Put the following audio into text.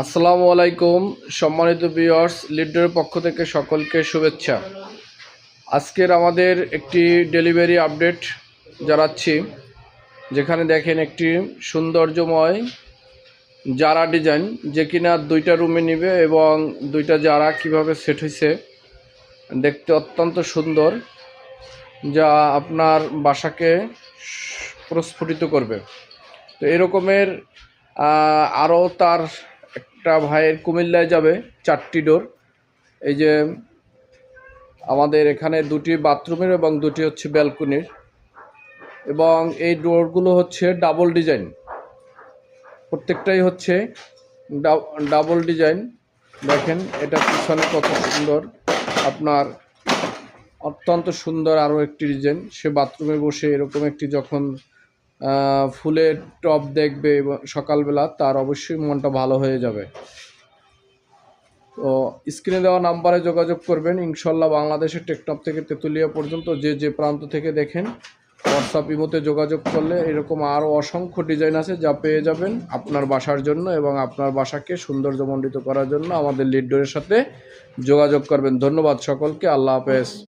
আসসালামু আলাইকুম সম্মানিত ভিউয়ার্স, লিডারের পক্ষ থেকে সকলকে শুভেচ্ছা। আজকের আমাদের একটি ডেলিভারি আপডেট জানাচ্ছি, যেখানে দেখেন একটি সৌন্দর্যময় জারা ডিজাইন, যে কিনা দুইটা রুমে নিবে এবং দুইটা জারা কিভাবে সেট হয়েছে দেখতে অত্যন্ত সুন্দর, যা আপনার বাসাকে প্রস্ফুটিত করবে। তো এরকমের আরও তার একটা ভাইয়ের কুমিল্লায় যাবে 4টি ডোর। এই যে আমাদের এখানে 2টি বাথরুমের এবং 2টি হচ্ছে ব্যালকনির, এবং এই ডোরগুলো হচ্ছে ডাবল ডিজাইন, প্রত্যেকটাই হচ্ছে ডাবল ডিজাইন। দেখেন এটা পিছনে কত সুন্দর, আপনার অত্যন্ত সুন্দর আরও একটি ডিজাইন। সে বাথরুমে বসে এরকম একটি যখন ফুলের টব দেখবে সকালবেলা, তার অবশ্যই মনটা ভালো হয়ে যাবে। তো স্ক্রিনে দেওয়া নাম্বারে যোগাযোগ করবেন। ইনশাল্লাহ বাংলাদেশের টেকনাফ থেকে তেঁতুলিয়া পর্যন্ত যে প্রান্ত থেকে দেখেন, হোয়াটসঅ্যাপ ইমোতে যোগাযোগ করলে এরকম আরও অসংখ্য ডিজাইন আছে, যা পেয়ে যাবেন আপনার বাসার জন্য এবং আপনার বাসাকে সৌন্দর্যমণ্ডিত করার জন্য আমাদের লিড ডোরের সাথে যোগাযোগ করবেন। ধন্যবাদ সকলকে, আল্লাহ হাফেজ।